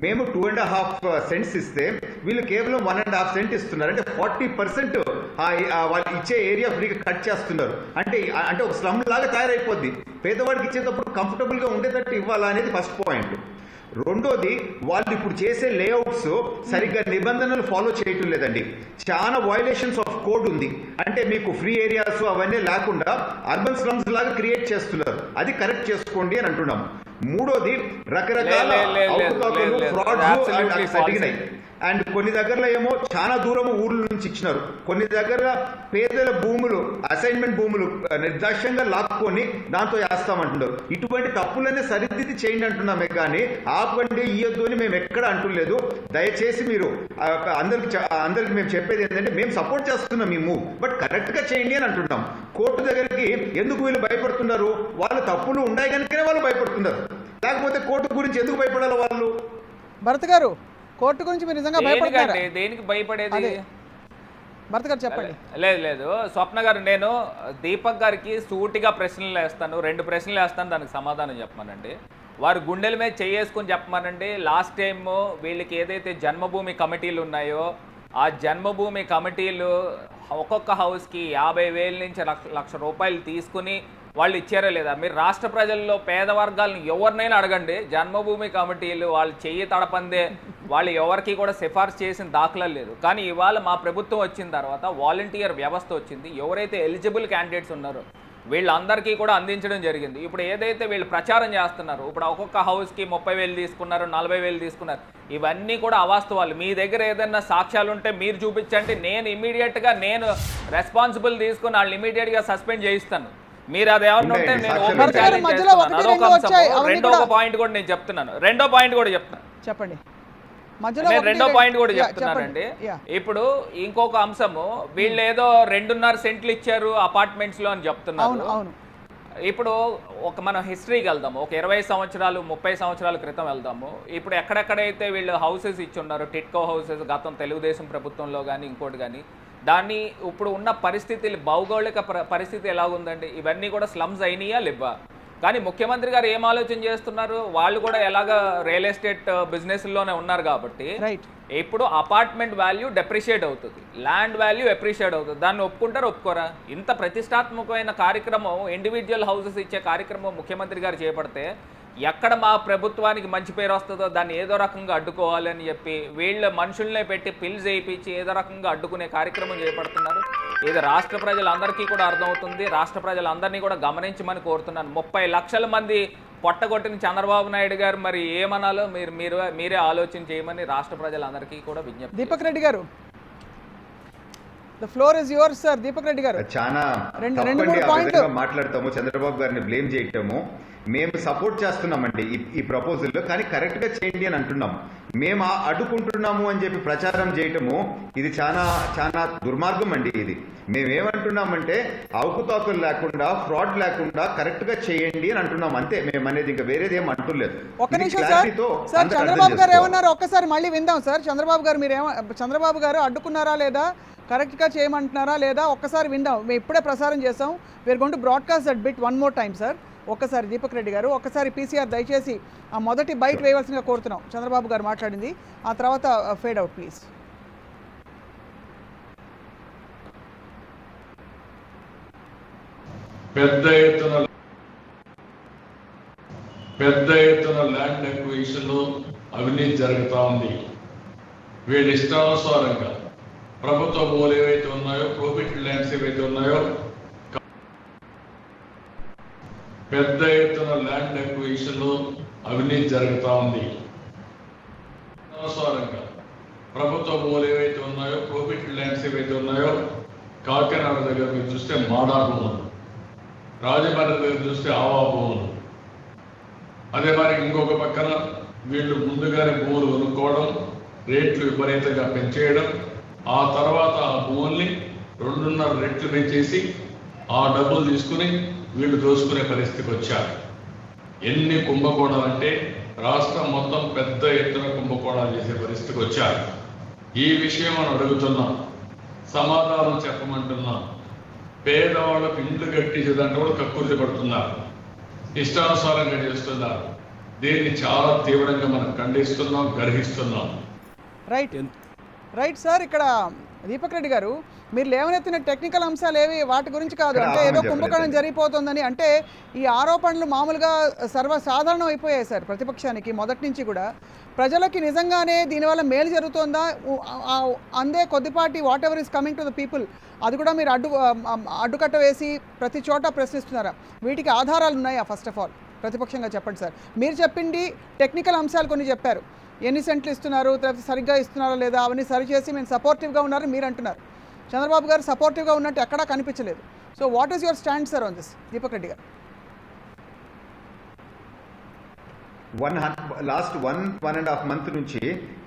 Speaker 4: మేము 2.5 సెంట్స్ ఇస్తే వీళ్ళు కేవలం 1.5 సెంట్ ఇస్తున్నారు. అంటే 40% వాళ్ళు ఇచ్చే ఏరియా ఫ్రీగా కట్ చేస్తున్నారు. అంటే ఒక స్లమ్ లాగా తయారైపోద్ది. పేదవాడికి ఇచ్చేటప్పుడు కంఫర్టబుల్ గా ఉండేటట్టు ఇవ్వాలా అనేది ఫస్ట్ పాయింట్. రెండోది, వాళ్ళు ఇప్పుడు చేసే లేఅవుట్స్ సరిగ్గా నిబంధనలు ఫాలో చేయటం లేదండి. చాలా వయలేషన్స్ ఆఫ్ కోడ్ ఉంది. అంటే మీకు ఫ్రీ ఏరియాస్ అవన్నీ లేకుండా అర్బన్ స్లమ్స్ లాగా క్రియేట్ చేస్తున్నారు. అది కరెక్ట్ చేసుకోండి అని అంటున్నాం. మూడోది, రకరకాల ఫ్రాడ్స్ జరిగినాయి. అండ్ కొన్ని దగ్గరలో ఏమో చాలా దూరం ఊర్ల నుంచి ఇచ్చినారు. కొన్ని దగ్గర పేదల భూములు, అసైన్మెంట్ భూములు నిర్దాక్ష్యంగా లాక్కొని దాంతో వేస్తామంటున్నారు. ఇటువంటి తప్పులన్నీ సరిదిద్ది చేయండి అంటున్నామే కానీ ఆపండి ఇయ్యొద్దు అని మేము ఎక్కడ అంటులేదు. దయచేసి మీరు అందరికి మేము చెప్పేది ఏంటంటే మేము సపోర్ట్ చేస్తున్నాం మీ మూవ్, బట్ కరెక్ట్ గా చేయండి అని అంటున్నాం. కోర్టు దగ్గరికి ఎందుకు వీళ్ళు భయపడుతున్నారు? వాళ్ళ తప్పులు ఉన్నాయి కనుకనే వాళ్ళు భయపడుతున్నారు. లేకపోతే కోర్టు గురించి ఎందుకు భయపడాలి వాళ్ళు?
Speaker 1: భరత్ గారు, కోర్టు గురించి మీరు నిజంగా భయపడతారా?
Speaker 5: దేనికి భయపడేది?
Speaker 1: భరత్ గారు చెప్పండి.
Speaker 5: లేదు స్వప్న గారు, నేను దీపక్ గారికి సూటిగా ప్రశ్నలు వేస్తాను, 2 ప్రశ్నలు వేస్తాను, దానికి సమాధానం చెప్పమానండి. వారు గుండెల మీద చేసుకొని చెప్పమానండి. లాస్ట్ టైం వీళ్ళకి ఏదైతే జన్మభూమి కమిటీలు ఉన్నాయో ఆ జన్మభూమి కమిటీలు ఒక్కొక్క హౌస్కి 50,000 నుంచి 1,00,000 రూపాయలు తీసుకుని వాళ్ళు ఇచ్చారా లేదా? మీరు రాష్ట్ర ప్రజల్లో పేద వర్గాలను ఎవరినైనా అడగండి. జన్మభూమి కమిటీలు వాళ్ళు చెయ్యి తడపందే వాళ్ళు ఎవరికి కూడా సిఫార్సు చేసిన దాఖలాలు లేదు. కానీ ఇవాళ మా ప్రభుత్వం వచ్చిన తర్వాత వాలంటీర్ వ్యవస్థ వచ్చింది. ఎవరైతే ఎలిజిబుల్ క్యాండిడేట్స్ ఉన్నారో వీళ్ళందరికీ కూడా అందించడం జరిగింది. ఇప్పుడు ఏదైతే వీళ్ళు ప్రచారం చేస్తున్నారు, ఇప్పుడు ఒక్కొక్క హౌస్కి 30,000 తీసుకున్నారు, 40,000 తీసుకున్నారు, ఇవన్నీ కూడా అవాస్తవాలు. మీ దగ్గర ఏదైనా సాక్ష్యాలు ఉంటే మీరు చూపించండి, నేను ఇమీడియట్గా నేను రెస్పాన్సిబుల్ తీసుకుని వాళ్ళు ఇమీడియట్గా సస్పెండ్ చేయిస్తాను. మీరు అది ఏమన్నా ఉంటే నేను ఓపెన్ ఛాలెంజ్ చేస్తున్నాను. అదొక అంశం. రెండో పాయింట్ కూడా నేను చెప్తున్నాను.
Speaker 1: చెప్పండి.
Speaker 5: నేను రెండో పాయింట్ కూడా చెప్తున్నానండి. ఇప్పుడు ఇంకొక అంశము, వీళ్ళు ఏదో 2.5 సెంట్లు ఇచ్చారు అపార్ట్మెంట్స్ లో అని చెప్తున్నారు. ఇప్పుడు మనం హిస్టరీకి వెళ్దాము, ఒక 20 సంవత్సరాలు 30 సంవత్సరాల క్రితం వెళ్దాము. ఇప్పుడు ఎక్కడెక్కడైతే వీళ్ళు హౌసెస్ ఇచ్చున్నారు, టిట్కో హౌసెస్ గతం తెలుగుదేశం ప్రభుత్వంలో కానీ ఇంకోటి కానీ, దాన్ని ఇప్పుడు ఉన్న పరిస్థితి, భౌగోళిక పరిస్థితి ఎలాగుందండి? ఇవన్నీ కూడా స్లమ్స్ అయినాయా లేవా? కానీ ముఖ్యమంత్రి గారు ఏం ఆలోచన చేస్తున్నారు, వాళ్ళు కూడా ఎలాగ రియల్ ఎస్టేట్ బిజినెస్లోనే ఉన్నారు కాబట్టి ఇప్పుడు అపార్ట్మెంట్ వాల్యూ డెప్రిషియేట్ అవుతుంది, ల్యాండ్ వాల్యూ అప్రిషియేట్ అవుతుంది. దాన్ని ఒప్పుకుంటారు ఒప్పుకోరా? ఇంత ప్రతిష్టాత్మకమైన కార్యక్రమం, ఇండివిజువల్ హౌసెస్ ఇచ్చే కార్యక్రమం ముఖ్యమంత్రి గారు చేపడితే ఎక్కడ మా ప్రభుత్వానికి మంచి పేరు వస్తుందో దాన్ని ఏదో రకంగా అడ్డుకోవాలి అని చెప్పి వీళ్ళ మనుషుల్నే పెట్టి పిల్స్ వేయించి ఏదో రకంగా అడ్డుకునే కార్యక్రమం చేపడుతున్నారు. ఇది రాష్ట్ర ప్రజలందరికీ కూడా అర్థమవుతుంది. రాష్ట్ర ప్రజలందరినీ కూడా గమనించమని కోరుతున్నాను. 30 లక్షల మంది పొట్టగొట్టిన చంద్రబాబు నాయుడు గారు మరి ఏమనాలో మీరే ఆలోచన చేయమని రాష్ట్ర ప్రజలందరికీ కూడా విజ్ఞప్తి.
Speaker 1: దీపక్ రెడ్డి గారు, the floor is yours sir. Deepak Reddy గారు,
Speaker 4: చాలా మాట్లాడతాము, చంద్రబాబు గారిని బ్లేమ్ చేయటము. మేము సపోర్ట్ చేస్తున్నామండి ఈ ప్రపోజల్, కానీ కరెక్ట్ గా చేయండి అని అంటున్నాము. మేము అడ్డుకుంటున్నాము అని చెప్పి ప్రచారం చేయటము ఇది చాలా చాలా దుర్మార్గం అండి. ఇది మేమేమంటున్నామంటే అవకతవకలు లేకుండా, ఫ్రాడ్ లేకుండా కరెక్ట్ గా చేయండి అని అంటున్నాం అంతే. మేము అనేది ఇంకా వేరేది ఏం అంటులేదు.
Speaker 1: ఒక్క నిమిషం సార్, చంద్రబాబు గారు ఏమన్నారు ఒక్కసారి మళ్ళీ విందాం సార్. చంద్రబాబు గారు చంద్రబాబు గారు అడ్డుకున్నారా లేదా, కరెక్ట్ గా చేయమంటున్నారా లేదా, ఒక్కసారి విందాం. మేము ఇప్పుడే ప్రసారం చేసాం. We're going to broadcast that bit one more time sir. ఒక్కసారి దీపక్ రెడ్డి గారు, ఒక్కసారి పీసీఆర్ దయచేసి ఆ మొదటి బైట్ వేయవలసిందిగా కోరుతున్నాం. చంద్రబాబు గారు మాట్లాడింది, ఆ తర్వాత ఫేడ్ అవుట్ ప్లీజ్.
Speaker 2: పెద్ద ఎత్తున ల్యాండ్ అక్విజిషన్ లో అవినీతి జరుగుతూ ఉంది. వీళ్ళ ఇష్టానుసారంగా ప్రభుత్వ భూములు ఏవైతే ఉన్నాయో, ప్రొహిబిటెడ్ ల్యాండ్స్ ఏవైతే ఉన్నాయో, పెద్ద ఎత్తున ల్యాండ్ అక్విజిషన్ లో అవినీతి జరుగుతూ ఉంది. అనుసారంగా ప్రభుత్వ భూములు ఏవైతే ఉన్నాయో, ప్రొహిబిటెడ్ ల్యాండ్స్ ఏవైతే ఉన్నాయో, కాకినాడ దగ్గర మీరు చూస్తే మాడా భూములు, రాజమండ్రి దగ్గర చూస్తే ఆవా భూములు, అదే మరి ఇంకొక పక్కన వీళ్ళు ముందుగానే భూములు కొనుక్కోవడం, రేట్లు విపరీతంగా పెంచేయడం, ఆ తర్వాత ఆ భూముల్ని 2.5 రెట్లు పెంచేసి ఆ డబ్బులు తీసుకుని వీళ్ళు దోసుకునే పరిస్థితికి వచ్చారు. ఎన్ని కుంభకోణాలు అంటే రాష్ట్రం మొత్తం పెద్ద ఎత్తున కుంభకోణాలు చేసే పరిస్థితికి వచ్చారు. ఈ విషయం మనం అడుగుతున్నాం, సమాధానం చెప్పమంటున్నాం. పేదవాళ్ళకు ఇండ్లు కట్టించేదంటే కూడా కక్కుర్తి పడుతున్నారు, ఇష్టానుసారంగా చేస్తున్నారు. దీన్ని చాలా తీవ్రంగా మనం ఖండిస్తున్నాం, గర్హిస్తున్నాం.
Speaker 1: Right sir. ఇక్కడ దీపక్ రెడ్డి గారు, మీరు లేవనెత్తిన టెక్నికల్ అంశాలు ఏవి వాటి గురించి కాదు, అంటే ఏదో కుంభకోణం జరిగిపోతుందని, అంటే ఈ ఆరోపణలు మామూలుగా సర్వసాధారణం అయిపోయాయి సార్ ప్రతిపక్షానికి మొదటి నుంచి కూడా. ప్రజలకి నిజంగానే దీనివల్ల మేలు జరుగుతుందా, అందే కొద్దిపాటి what ever is coming to the people, అది కూడా మీరు అడ్డుకట్ట వేసి ప్రతి చోట ప్రశ్నిస్తున్నారా? వీటికి ఆధారాలు ఉన్నాయా? ఫస్ట్ ఆఫ్ ఆల్ ప్రతిపక్షంగా చెప్పండి సార్. మీరు చెప్పింది టెక్నికల్ అంశాలు కొన్ని చెప్పారు, ఎన్ని సెంట్లు ఇస్తున్నారు, లేకపోతే సరిగ్గా ఇస్తున్నారా లేదా, అవన్నీ సరిచేసి మేము సపోర్టివ్గా ఉన్నారని మీరు అంటున్నారు. చంద్రబాబు గారు సపోర్టివ్గా ఉన్నట్టు ఎక్కడా కనిపించలేదు. So what is your stand sir on this, Deepak Reddy గారు?
Speaker 4: లాస్ట్ 1.5 month నుంచి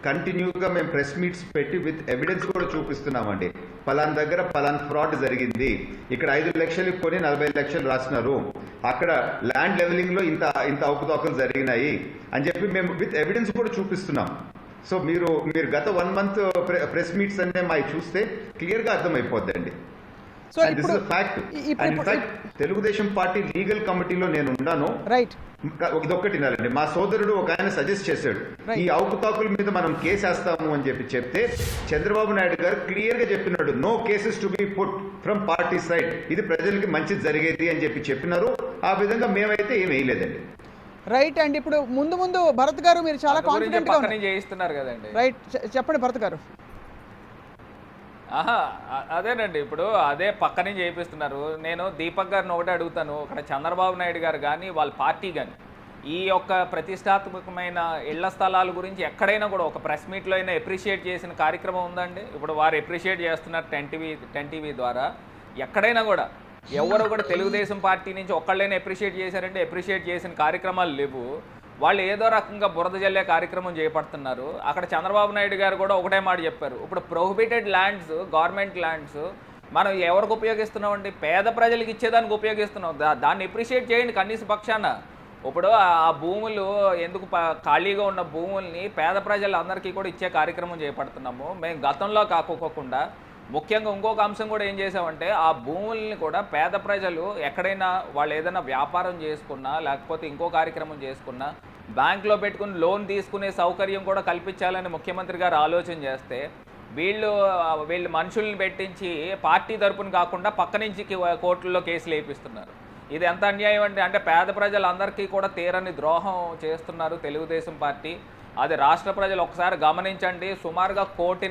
Speaker 4: కంటిన్యూగా మేము ప్రెస్ మీట్స్ పెట్టి విత్ ఎవిడెన్స్ కూడా చూపిస్తున్నామండి. పలాన్ దగ్గర పలాన్ ఫ్రాడ్ జరిగింది, ఇక్కడ 5 లక్షలు కొని 40 లక్షలు రాసినారు, అక్కడ ల్యాండ్ లెవెలింగ్ లో ఇంత అవకతవకలు జరిగినాయి అని చెప్పి మేము విత్ ఎవిడెన్స్ కూడా చూపిస్తున్నాం. సో మీరు గత 1 month ప్రెస్ మీట్స్ అనే మావి చూస్తే క్లియర్ గా అర్థమైపోద్దండి. తెలుగుదేశం పార్టీ లీగల్ కమిటీలో నేను ఉన్నాను. ఇదొక్కటి వినాలండి, మా సోదరుడు ఒక ఆయన సజెస్ట్ చేశాడు, ఈ అవకతవకల మీద మనం కేసు వేస్తాము అని చెప్తే చంద్రబాబు నాయుడు గారు క్లియర్ గా చెప్పినాడు, no cases to be put from party side, ఇది ప్రజలకి మంచిది జరిగేది అని చెప్పినారు. ఆ విధంగా మేమైతే ఏం వేయలేదండి.
Speaker 1: రైట్. అండ్ ఇప్పుడు ముందు భరత్ గారు, మీరు చాలా కాన్ఫిడెంట్ గా చేయిస్తున్నారు కదండి. రైట్, చెప్పండి భరత్ గారు.
Speaker 5: అదేనండి, ఇప్పుడు అదే పక్క నుంచి చేపిస్తున్నారు. నేను దీపక్ గారిని ఒకటే అడుగుతాను, ఇక్కడ చంద్రబాబు నాయుడు గారు కానీ వాళ్ళ పార్టీ కానీ ఈ యొక్క ప్రతిష్టాత్మకమైన ఇళ్ల స్థలాల గురించి ఎక్కడైనా కూడా ఒక ప్రెస్ మీట్లో అయినా ఎప్రిషియేట్ చేసిన కార్యక్రమం ఉందండి? ఇప్పుడు వారు ఎప్రిషియేట్ చేస్తున్నారు టెన్ టీవీ ద్వారా. ఎక్కడైనా కూడా ఎవరు కూడా తెలుగుదేశం పార్టీ నుంచి ఒక్కళ్ళైనా ఎప్రిషియేట్ చేశారంటే ఎప్రిషియేట్ చేసిన కార్యక్రమాలు లేవు. వాళ్ళు ఏదో రకంగా బురద జల్లే కార్యక్రమం చేపడుతున్నారు. అక్కడ చంద్రబాబు నాయుడు గారు కూడా ఒకటే మాట చెప్పారు, ఇప్పుడు ప్రొహిబిటెడ్ ల్యాండ్స్, గవర్నమెంట్ ల్యాండ్స్ మనం ఎవరికి ఉపయోగిస్తున్నామండి? పేద ప్రజలకు ఇచ్చేదానికి ఉపయోగిస్తున్నాం. దాన్ని ఎప్రిషియేట్ చేయండి కనీస పక్షాన. ఇప్పుడు ఆ భూములు ఎందుకు ఖాళీగా ఉన్న భూముల్ని పేద ప్రజలందరికీ కూడా ఇచ్చే కార్యక్రమం చేపడుతున్నాము. మేము గతంలో కాకోకుండా ముఖ్యంగా ఇంకొక అంశం కూడా ఏం చేసామంటే ఆ భూముల్ని కూడా పేద ప్రజలు ఎక్కడైనా వాళ్ళు ఏదైనా వ్యాపారం చేసుకున్నా లేకపోతే ఇంకో కార్యక్రమం చేసుకున్నా బ్యాంకులో పెట్టుకుని లోన్ తీసుకునే సౌకర్యం కూడా కల్పించాలని ముఖ్యమంత్రి గారు ఆలోచన చేస్తే వీళ్ళు మనుషుల్ని పెట్టించి పార్టీ తరపున కాకుండా పక్క నుంచి కోర్టుల్లో కేసులు వేయిస్తున్నారు. ఇది ఎంత అన్యాయం అండి? అంటే పేద ప్రజలందరికీ కూడా తీరని ద్రోహం చేస్తున్నారు తెలుగుదేశం పార్టీ. అది రాష్ట్ర ప్రజలు ఒకసారి గమనించండి. సుమారుగా 1.5 కోటి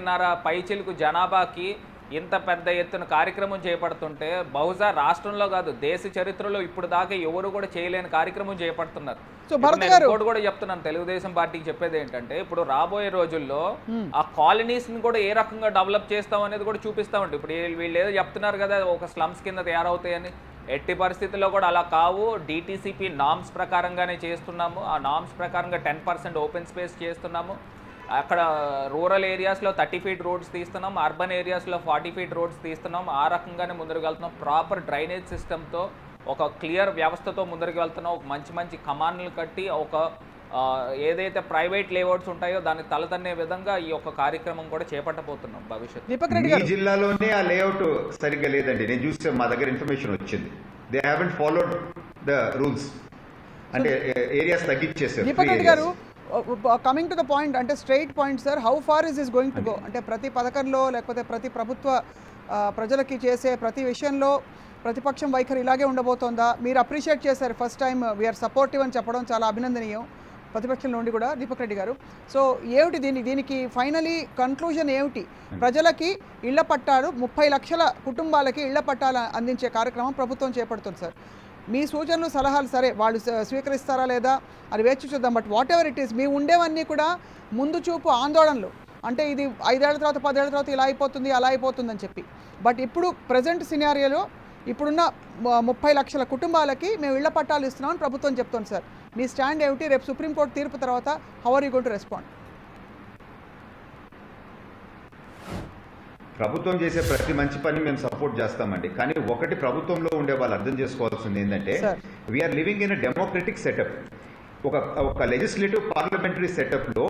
Speaker 5: పైచిలకు జనాభాకి ఇంత పెద్ద ఎత్తున కార్యక్రమం చేపడుతుంటే బహుశా రాష్ట్రంలో కాదు దేశ చరిత్రలో ఇప్పుడు దాకా ఎవరు కూడా చేయలేని కార్యక్రమం చేపడుతున్నారు. ఇంకోటి కూడా చెప్తున్నాను, తెలుగుదేశం పార్టీకి చెప్పేది ఏంటంటే ఇప్పుడు రాబోయే రోజుల్లో ఆ కాలనీస్ ని కూడా ఏ రకంగా డెవలప్ చేస్తాం అనేది కూడా చూపిస్తామండి. ఇప్పుడు వీళ్ళు ఏదో చెప్తున్నారు కదా ఒక స్లమ్స్ కింద తయారవుతాయని, ఎట్టి పరిస్థితుల్లో కూడా అలా కావు. డిటిసిపి నామ్స్ ప్రకారంగానే చేస్తున్నాము. ఆ నామ్స్ ప్రకారంగా 10% ఓపెన్ స్పేస్ చేస్తున్నాము. అక్కడ రూరల్ ఏరియాస్లో 30 ఫీట్ రోడ్స్ తీస్తున్నాం, అర్బన్ ఏరియాస్లో 40 ఫీట్ రోడ్స్ తీస్తున్నాం. ఆ రకంగానే ముందుకు వెళ్తున్నాం. ప్రాపర్ డ్రైనేజ్ సిస్టమ్తో ఒక క్లియర్ వ్యవస్థతో ముందరికి వెళ్తున్నాం. ఒక మంచి కమాండ్లు కట్టి ఒక ఏదైతే ప్రైవేట్ లేఅవుట్స్ ఉంటాయో దాన్ని తలతన్నే విధంగా ఈ యొక్క కార్యక్రమం కూడా చేపట్టబోతున్నాం భవిష్యత్తు.
Speaker 4: ఈ జిల్లాలోనే ఆ లేఅవుట్ సరిగ్గా లేదండి. నేను చూస్తే మా దగ్గర ఇన్ఫర్మేషన్ వచ్చింది. They haven't followed the rules, అంటే ఏరియాస్ తగ్గించేసారు.
Speaker 1: Deepak Reddy garu, coming to the point, అంటే straight point sir, how far is going to go? అంటే ప్రతి పథకంలో లేకపోతే ప్రతి ప్రభుత్వ ప్రజలకి చేసే ప్రతి విషయంలో ప్రతిపక్షం వైఖరి ఇలాగే ఉండబోతోందా? మీరు అప్రిషియేట్ చేశారు, ఫస్ట్ టైం వీఆర్ సపోర్టివ్ అని చెప్పడం చాలా అభినందనీయం ప్రతిపక్షం నుండి కూడా దీపక్ రెడ్డి గారు. సో ఏమిటి దీనికి ఫైనలీ కన్క్లూజన్ ఏమిటి? ప్రజలకి ఇళ్ల పట్టాలు 30 లక్షల కుటుంబాలకి ఇళ్ల పట్టాలు అందించే కార్యక్రమం ప్రభుత్వం చేపడుతుంది సార్. మీ సూచనలు సలహాలు సరే వాళ్ళు స్వీకరిస్తారా లేదా అది వేచి చూద్దాం. But whatever it is, మీ ఉండేవన్నీ కూడా ముందు చూపు ఆందోళనలు, అంటే ఇది 5 ఏళ్ల తర్వాత 10 ఏళ్ల తర్వాత ఇలా అయిపోతుంది అలా అయిపోతుందని చెప్పి. బట్ ఇప్పుడు ప్రజెంట్ సినారియోలో ఇప్పుడున్న 30 లక్షల కుటుంబాలకి మేము ఇళ్ల పట్టాలు ఇస్తున్నామని ప్రభుత్వం చెప్తుంది సార్. మీ స్టాండ్ ఏమిటి? రేపు సుప్రీంకోర్టు తీర్పు తర్వాత how are you going to respond?
Speaker 4: ప్రభుత్వం చేసే ప్రతి మంచి పని మేము సపోర్ట్ చేస్తామండి. కానీ ఒకటి ప్రభుత్వంలో ఉండే వాళ్ళు అర్థం చేసుకోవాల్సింది ఏంటంటే we are living in a democratic setup. ఒక లెజిస్లేటివ్ పార్లమెంటరీ సెటప్లో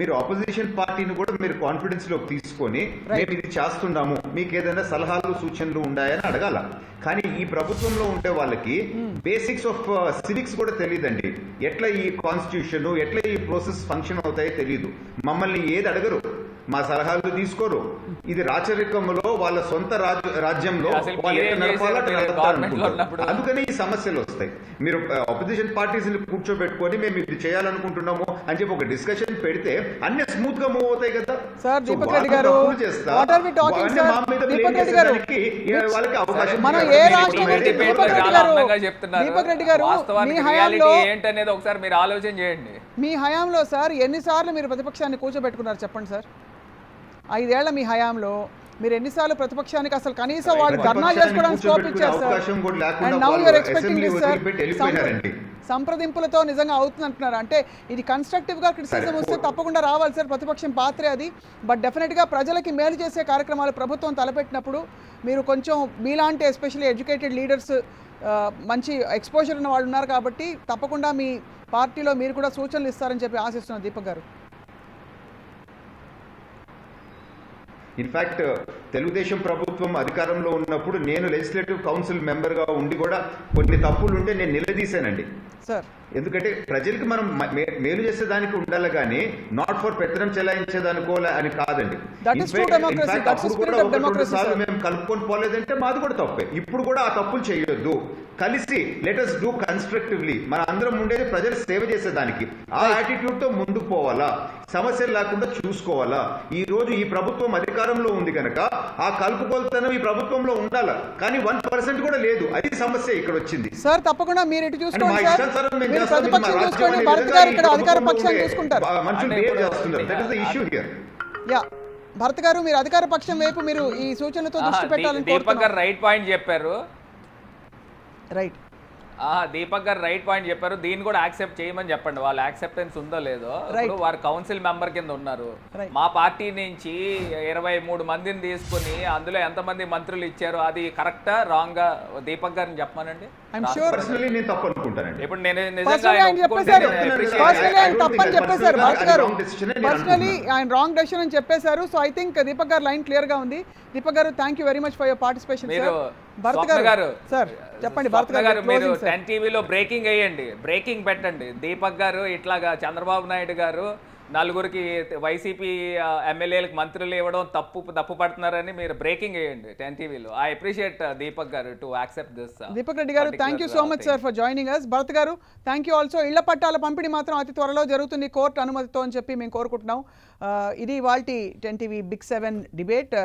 Speaker 4: మీరు ఆపోజిషన్ పార్టీని కూడా మీరు కాన్ఫిడెన్స్లోకి తీసుకొని మేము ఇది చేస్తున్నాము, మీకు ఏదైనా సలహాలు సూచనలు ఉన్నాయని అడగాల. కానీ ఈ ప్రభుత్వంలో ఉండే వాళ్ళకి బేసిక్స్ ఆఫ్ సివిక్స్ కూడా తెలియదండి. ఎట్లా ఈ కాన్స్టిట్యూషన్, ఎట్లా ఈ ప్రాసెస్ ఫంక్షన్ అవుతాయో తెలియదు. మమ్మల్ని ఏది అడగరు, మా సలహాలు తీసుకోరు. ఇది రాచరికంలో వాళ్ళ సొంత రాజ్యంలో అందుకని ఈ సమస్యలు వస్తాయి. మీరు ఆపోజిషన్ పార్టీస్ ని కూర్చోబెట్టుకొని మేము ఇది చేయాలనుకుంటున్నాము అని చెప్పి ఒక డిస్కషన్ పెడితే అన్ని స్మూత్ గా మూవ్ అవుతాయి కదా.
Speaker 1: సార్ దీపక్ రెడ్డి గారు,
Speaker 4: వాళ్ళకి అవకాశం
Speaker 1: దీపక్ రెడ్డి గారు మీ హయాంలో
Speaker 5: ఏంటనేది ఒకసారి మీరు ఆలోచన చేయండి.
Speaker 1: మీ హయాంలో సార్ ఎన్నిసార్లు మీరు ప్రతిపక్షాన్ని కూర్చోబెట్టుకున్నారు చెప్పండి సార్? 5 ఏళ్ల మీ హయాంలో మీరు ఎన్నిసార్లు ప్రతిపక్షానికి అసలు కనీసం వాళ్ళు ధర్నా చేసుకోవడానికి స్కోప్ ఇచ్చారు sir. And now you're expecting this sir. సంప్రదింపులతో నిజంగా అవుతుంది అంటున్నారు. అంటే ఇది కన్స్ట్రక్టివ్గా క్రిటిసిజం వస్తే తప్పకుండా రావాలి సార్, ప్రతిపక్షం పాత్రే అది. బట్ డెఫినెట్గా ప్రజలకి మేలు చేసే కార్యక్రమాలు ప్రభుత్వం తలపెట్టినప్పుడు మీరు కొంచెం మీలాంటి ఎస్పెషల్లీ ఎడ్యుకేటెడ్ లీడర్స్, మంచి ఎక్స్పోజర్ ఉన్న వాళ్ళు ఉన్నారు కాబట్టి తప్పకుండా మీ పార్టీలో మీరు కూడా సూచనలు ఇస్తారని చెప్పి ఆశిస్తున్నారు దీపక్ గారు.
Speaker 4: ఇన్ఫ్యాక్ట్ తెలుగుదేశం ప్రభుత్వం అధికారంలో ఉన్నప్పుడు నేను లెజిస్లేటివ్ కౌన్సిల్ మెంబర్గా ఉండి కూడా కొన్ని తప్పులు ఉంటే నేను నిలదీశానండి
Speaker 1: సార్.
Speaker 4: ఎందుకంటే ప్రజలకి మనం మేలు చేసేదానికి ఉండాలి కానీ నాట్ ఫర్ పెత్తనం చెలాయించేదానికో అని కాదండి.
Speaker 1: That is true democracy. That's the
Speaker 4: అప్పుడు
Speaker 1: spirit
Speaker 4: కూడా
Speaker 1: of
Speaker 4: ఒకటి రెండు
Speaker 1: democracy,
Speaker 4: సార్లు
Speaker 1: sir.
Speaker 4: మేము కలుపుకొని పోలేదంటే మాది కూడా తప్పే. ఇప్పుడు కూడా ఆ తప్పులు చేయొద్దు, కలిసి లెట్ us డూ కన్స్ట్రక్టివ్లీ. మన అందరం ఉండేది ప్రజలు సేవ చేసేదానికి. ఆ యాటిట్యూడ్ తో ముందుకు పోవాలా, సమస్యలు లేకుండా చూసుకోవాలా. ఈ రోజు ఈ ప్రభుత్వం అధికారంలో ఉంది కనుక ఆ కలుపుకొలతనం ఈ ప్రభుత్వంలో ఉండాలా, కానీ 1% కూడా లేదు. అది సమస్య ఇక్కడ వచ్చింది.
Speaker 1: సార్ తప్పకుండా మీరు ఇటు
Speaker 4: అంటే మా
Speaker 1: చూసుకోండి సార్,
Speaker 4: ఇష్టానుసారం మేము
Speaker 1: మీరు
Speaker 4: చేస్తాం.
Speaker 1: ప్రతిపక్షం
Speaker 4: మా
Speaker 1: చూసుకోండి,
Speaker 4: రాజ్యం
Speaker 1: భరత్
Speaker 4: అనేది
Speaker 1: గారు ఇక్కడ
Speaker 4: ఈ
Speaker 1: అధికార
Speaker 4: ప్రభుత్వంలో
Speaker 1: పక్షాన్ని
Speaker 4: ఉండే
Speaker 1: చూసుకుంటారు.
Speaker 4: మనుషులు
Speaker 5: అంటే
Speaker 4: behave
Speaker 5: ఇప్పుడు
Speaker 4: చేస్తున్నారు. That is the issue here.
Speaker 1: Yeah Bharat గారు, మీరు అధికార పక్షం వైపు మీరు ఈ సూచనలతో దృష్టి పెట్టాలని
Speaker 5: దీపక్ గారు రైట్ పాయింట్ చెప్పారు.
Speaker 1: రైట్.
Speaker 5: దీపక్ గారు రైట్ పాయింట్ చెప్పారు. దీన్ని కూడా యాక్సెప్ట్ చేయమని చెప్పండి. వాళ్ళ యాక్సెప్టెన్స్ ఉందో లేదో.
Speaker 1: Right.
Speaker 5: ఇప్పుడు వారు కౌన్సిల్ మెంబర్ కింద ఉన్నారు.
Speaker 1: Right.
Speaker 5: మా పార్టీ నుంచి 23 మందిని తీసుకుని అందులో ఎంతమంది మంత్రులు ఇచ్చారు, అది కరెక్టా రాంగా దీపక్ గారిని చెప్పమనండి.
Speaker 1: ఐఎమ్ షూర్
Speaker 4: పర్సనలీ నేను తప్పు అనుకుంటానండి.
Speaker 5: ఇప్పుడు నేను నిజంగా
Speaker 1: పర్సనలీ ఆయన చెప్పేశారు, పర్సనలీ ఆయన తప్పని చెప్పేశారు భరత్ గారు. పర్సనలీ ఆయన రాంగ్ డెసిషన్ అని చెప్పేశారు. సో ఐ థింక్ దీపక్ గారు లైన్ క్లియర్ గా ఉంది. దీపక్ గారు, thank you very much for your participation.
Speaker 5: మీరు
Speaker 1: భరత్
Speaker 5: స్వప్న
Speaker 1: గారు సార్ చెప్పండి. భరత్
Speaker 5: గారు మీరు
Speaker 1: గారు
Speaker 5: 10 టీవీలో బ్రేకింగ్ వేయండి, బ్రేకింగ్ పెట్టండి. దీపక్ గారు ఇట్లాగా చంద్రబాబు నాయుడు గారు నలుగురికి వైసీపీ ఎమ్మెల్యేలకు మంత్రులు ఇవ్వడం తప్పు పడుతున్నారని మీరు బ్రేకింగ్ వేయండి 10 టీవీలో. ఐ అప్రిషియేట్ దీపక్ గారు to accept this.
Speaker 1: Deepak Reddy గారు, thank you so much sir for joining us. Bharath గారు, థ్యాంక్ యూ ఆల్సో. ఇళ్ల పట్టాల పంపిణీ మాత్రం అతి త్వరలో జరుగుతుంది కోర్టు అనుమతితో అని చెప్పి మేము కోరుకుంటున్నాం. ఇది ఇవాల్టి 10 టీవీ బిగ్ 7 డిబేట్.